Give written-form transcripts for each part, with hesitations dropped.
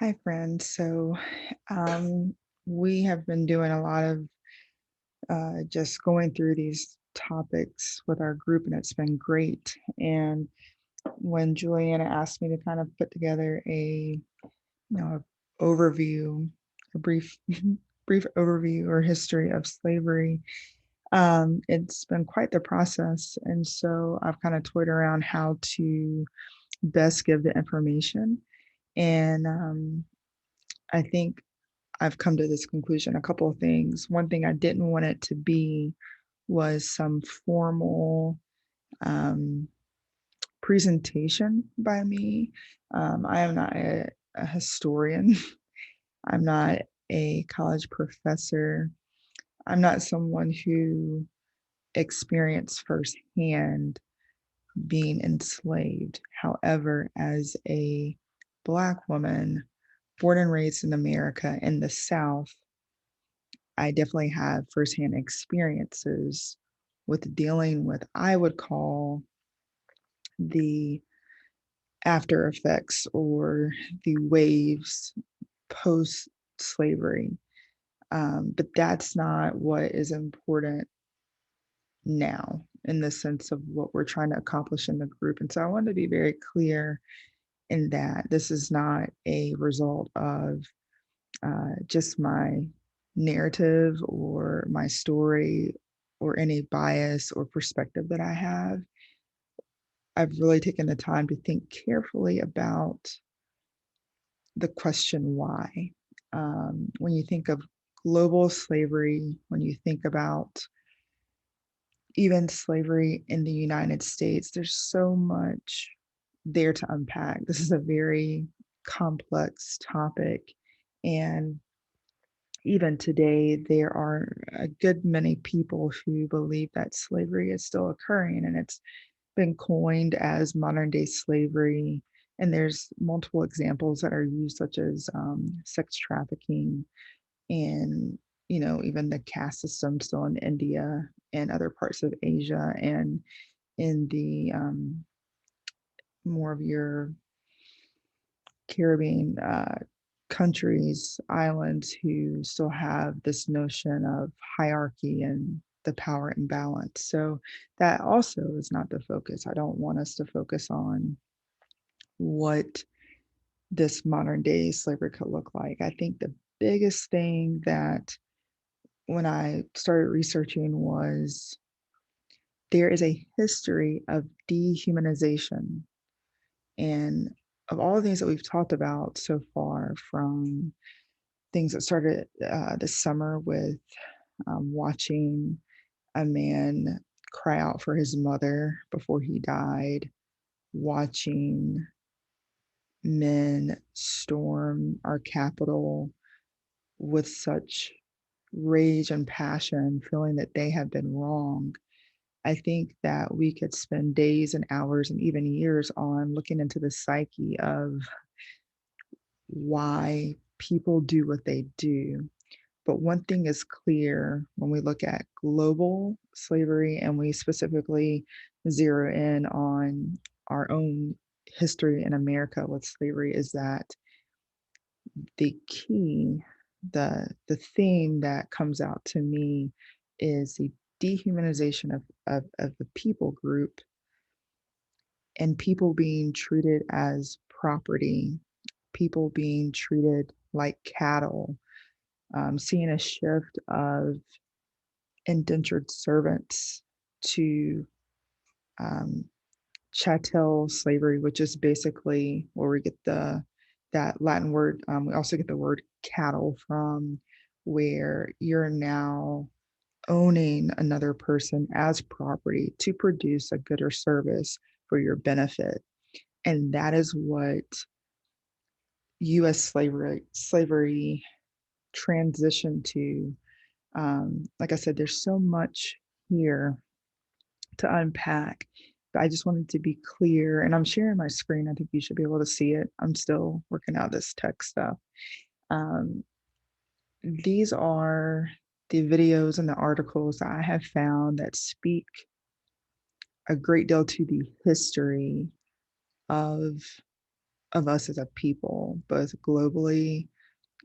Hi, friend. Um, we have been doing a lot of just going through these topics with our group, and it's been great. And when Juliana asked me to kind of put together overview, a brief, brief overview or history of slavery, it's been quite the process. And so I've kind of toyed around how to best give the information. And I think I've come to this conclusion, a couple of things. One thing I didn't want it to be was some formal um, presentation by me. I am not a historian. I'm not a college professor. I'm not someone who experienced firsthand being enslaved. However, as a Black woman born and raised in America in the South, I definitely have firsthand experiences with dealing with, I would call the after effects or the waves post slavery. But that's not what is important now in the sense of what we're trying to accomplish in the group. And so I want to be very clear in that this is not a result of just my narrative or my story or any bias or perspective that I have. I've really taken the time to think carefully about the question why. When you think of global slavery, when you think about even slavery in the United States, there's so much there to unpack. This is a very complex topic. And even today, there are a good many people who believe that slavery is still occurring and it's been coined as modern day slavery. And there's multiple examples that are used, such as sex trafficking and, even the caste system still in India and other parts of Asia and in the more of your Caribbean countries, islands who still have this notion of hierarchy and the power imbalance. So that also is not the focus. I don't want us to focus on what this modern day slavery could look like. I think the biggest thing that when I started researching was there is a history of dehumanization. And of all the things that we've talked about so far, from things that started this summer with watching a man cry out for his mother before he died, watching men storm our Capitol with such rage and passion, feeling that they have been wronged. I think that we could spend days and hours and even years on looking into the psyche of why people do what they do. But one thing is clear when we look at global slavery and we specifically zero in on our own history in America with slavery is that the key, the theme that comes out to me is the dehumanization of the people group and people being treated as property, people being treated like cattle, seeing a shift of indentured servants to um, chattel slavery, which is basically where we get the that Latin word. We also get the word cattle from, where you're now owning another person as property to produce a good or service for your benefit. And that is what U.S. slavery transitioned to. Like I said, there's so much here to unpack. But I just wanted to be clear, and I'm sharing my screen. I think you should be able to see it. I'm still working out this tech stuff. Um, these are the videos and the articles that I have found that speak a great deal to the history of of us as a people, both globally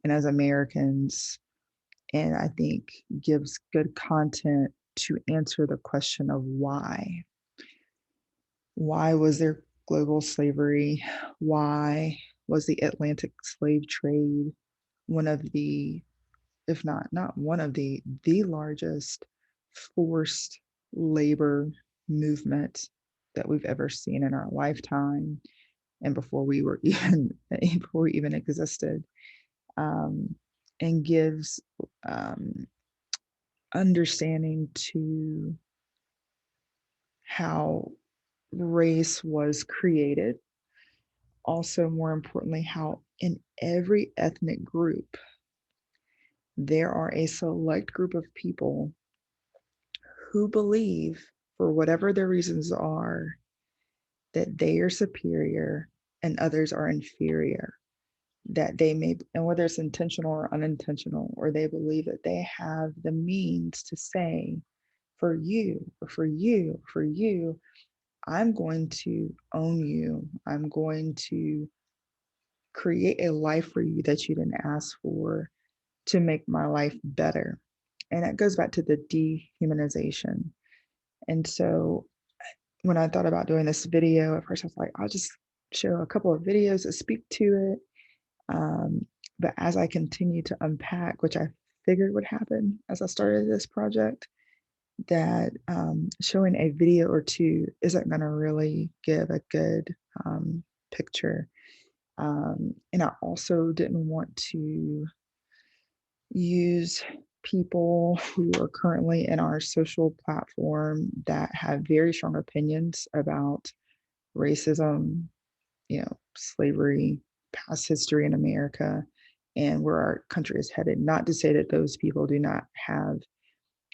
and as Americans. And I think gives good content to answer the question of why. Why was there global slavery? Why was the Atlantic slave trade one of the, if not one of the largest forced labor movement that we've ever seen in our lifetime, and before we were even before we even existed, um, and gives um, understanding to how race was created. Also, more importantly, how in every ethnic group, there are a select group of people who believe, for whatever their reasons are, that they are superior and others are inferior. That they may, and whether it's intentional or unintentional, or they believe that they have the means to say, for you, or for you, for you, I'm going to own you. I'm going to create a life for you that you didn't ask for to make my life better. And that goes back to the dehumanization. And so when I thought about doing this video, at first I was like, I'll just show a couple of videos that speak to it. But as I continue to unpack, which I figured would happen as I started this project, that showing a video or two isn't going to really give a good picture. And I also didn't want to use people who are currently in our social platform that have very strong opinions about racism, slavery, past history in America, and where our country is headed. Not to say that those people do not have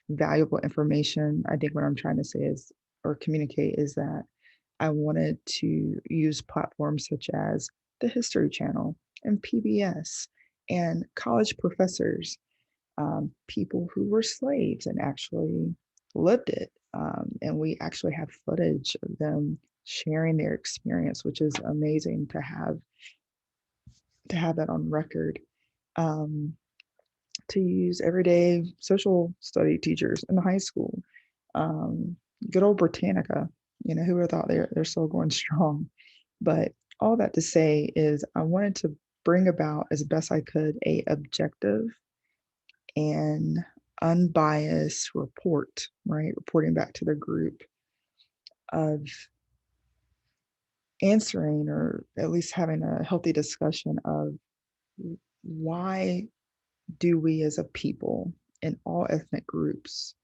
valuable information. I think what I'm trying to say is, or communicate, is that I wanted to use platforms such as the History Channel and PBS and college professors, people who were slaves and actually lived it. And we actually have footage of them sharing their experience, which is amazing to have that on record. Um, to use everyday social study teachers in the high school. Um, Good old Britannica, who would have thought they're still going strong. But all that to say is I wanted to bring about as best I could a objective and unbiased report, right? Reporting back to the group of answering, or at least having a healthy discussion of why do we as a people in all ethnic groups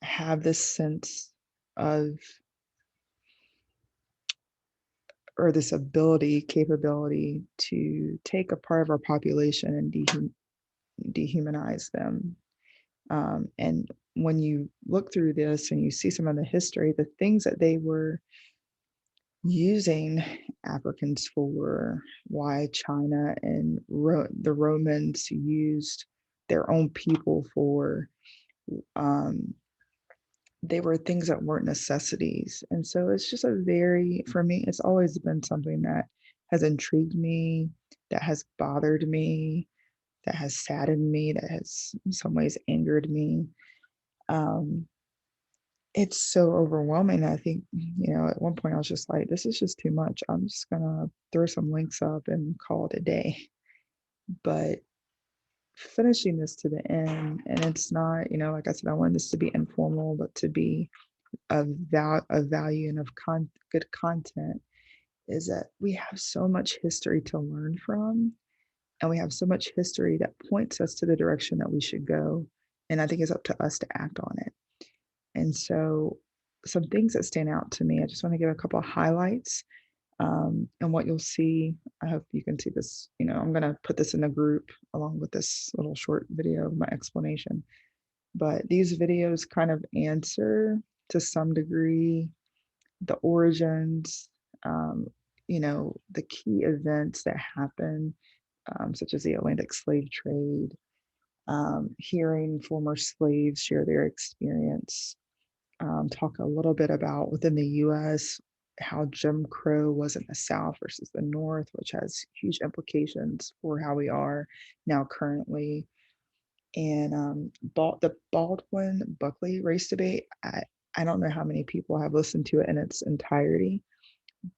have this sense of, or this capability to take a part of our population and dehumanize them. And when you look through this and you see some of the history, the things that they were using Africans for, why China and the Romans used their own people for, um, they were things that weren't necessities. And so it's just for me, it's always been something that has intrigued me, that has bothered me, that has saddened me, that has in some ways angered me. Um, it's so overwhelming. I think, at one point I was just like, this is just too much. I'm just gonna throw some links up and call it a day. But finishing this to the end, and it's not, like I said, I wanted this to be informal, but to be of value and of good content, is that we have so much history to learn from, and we have so much history that points us to the direction that we should go. And I think it's up to us to act on it. And so, some things that stand out to me, I just want to give a couple of highlights. And what you'll see, I hope you can see this. I'm going to put this in the group along with this little short video of my explanation. But these videos kind of answer to some degree the origins, um, the key events that happen, such as the Atlantic slave trade, hearing former slaves share their experience, talk a little bit about within the US, how Jim Crow was in the South versus the North, which has huge implications for how we are now currently. And the Baldwin Buckley race debate, I don't know how many people have listened to it in its entirety,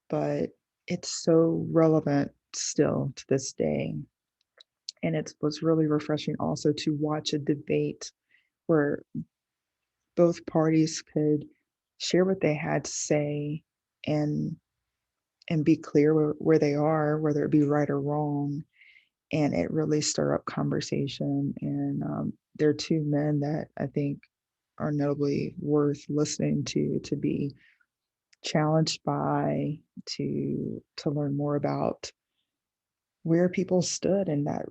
but it's so relevant still to this day. And it was really refreshing also to watch a debate where both parties could share what they had to say and be clear where they are, whether it be right or wrong. And it really stirred up conversation. And there are two men that I think are notably worth listening to be challenged by, to learn more about where people stood, and that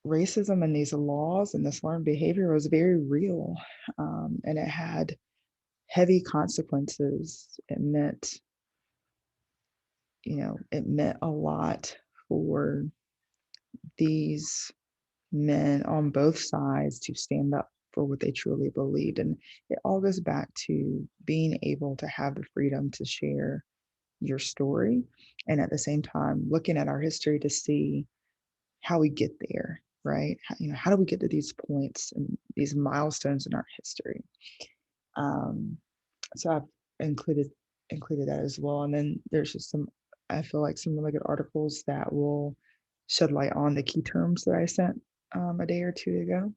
racism and these laws and this learned behavior was very real, and it had heavy consequences. It meant a lot for these men on both sides to stand up for what they truly believed. And it all goes back to being able to have the freedom to share your story, and at the same time looking at our history to see how we get there, right? How do we get to these points and these milestones in our history? Um, so I've included that as well. And then there's just I feel like some really good articles that will shed light on the key terms that I sent a day or two ago.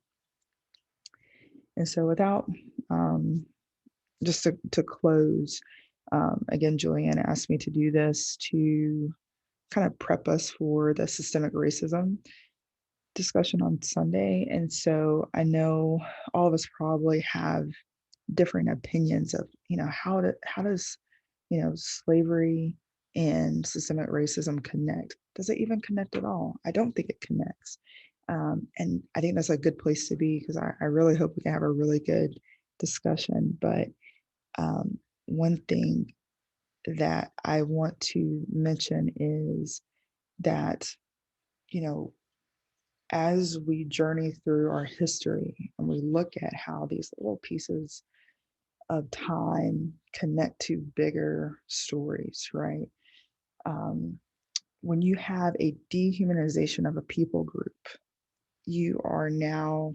And so without just to close, again, Julianne asked me to do this to kind of prep us for the systemic racism discussion on Sunday. And so I know all of us probably have different opinions of, how does, slavery and systemic racism connect? Does it even connect at all? I don't think it connects. And I think that's a good place to be, because I really hope we can have a really good discussion. But one thing that I want to mention is that, you know, as we journey through our history and we look at how these little pieces of time connect to bigger stories, right? Um, when you have a dehumanization of a people group, you are now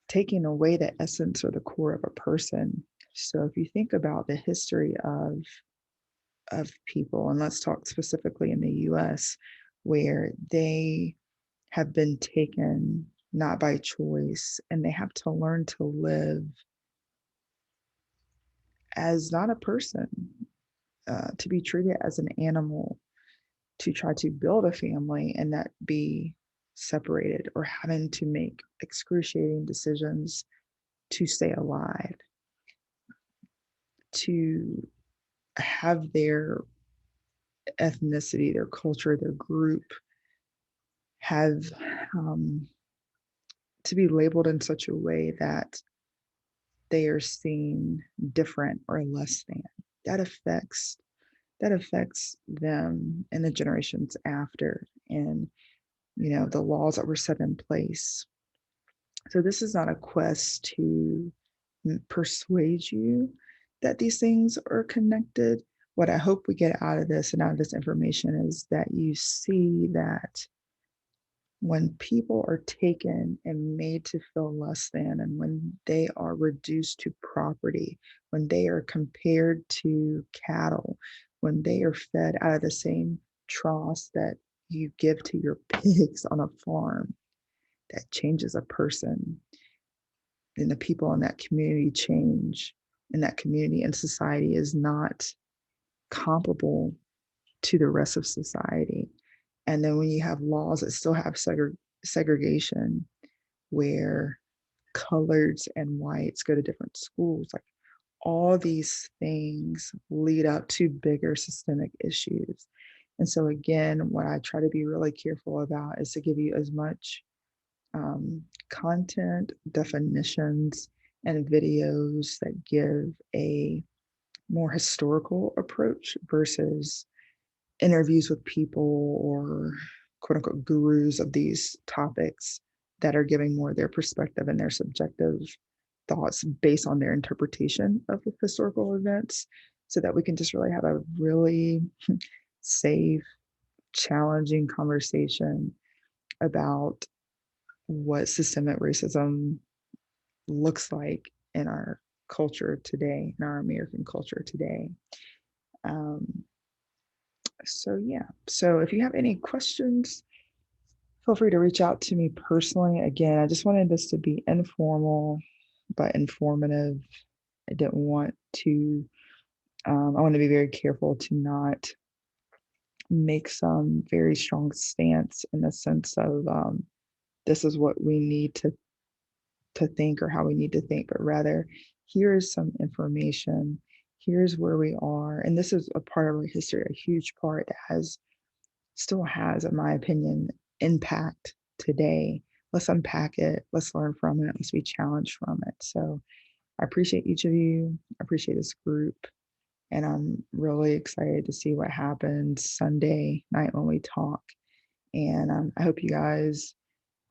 taking away the essence or the core of a person. So if you think about the history of people, and let's talk specifically in the US, where they have been taken not by choice, and they have to learn to live as not a person, to be treated as an animal, to try to build a family and not be separated, or having to make excruciating decisions to stay alive, to have their ethnicity, their culture, their group have to be labeled in such a way that they are seen different or less than. That affects them and the generations after, and the laws that were set in place. So this is not a quest to persuade you that these things are connected. What I hope we get out of this and out of this information is that you see that when people are taken and made to feel less than, and when they are reduced to property, when they are compared to cattle, when they are fed out of the same troughs that you give to your pigs on a farm, that changes a person. And the people in that community change, and that community and society is not comparable to the rest of society. And then when you have laws that still have segregation, where coloreds and whites go to different schools, like, all these things lead up to bigger systemic issues. And so again, what I try to be really careful about is to give you as much content, definitions, and videos that give a more historical approach versus interviews with people or quote unquote gurus of these topics that are giving more their perspective and their subjective thoughts based on their interpretation of the historical events. so that we can just really have a really safe, challenging conversation about what systemic racism looks like in our culture today, in our American culture today. Um, so, yeah. So, if you have any questions, feel free to reach out to me personally. Again, I just wanted this to be informal but informative. I didn't want to, I want to be very careful to not make some very strong stance in the sense of this is what we need to think or how we need to think, but rather here is some information. Here's where we are, and this is a part of our history, a huge part that has still has, in my opinion, impact today. Let's unpack it. Let's learn from it. Let's be challenged from it. So I appreciate each of you. I appreciate this group. And I'm really excited to see what happens Sunday night when we talk. And I hope you guys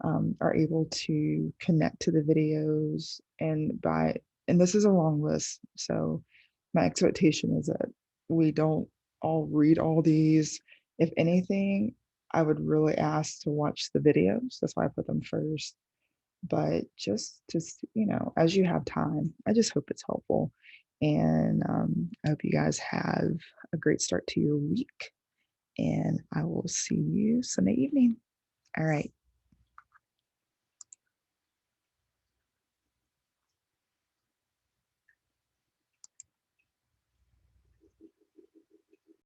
are able to connect to the videos and this is a long list. So my expectation is that we don't all read all these. If anything, I would really ask to watch the videos. That's why I put them first. But just as you have time, I just hope it's helpful. And I hope you guys have a great start to your week. And I will see you Sunday evening. All right.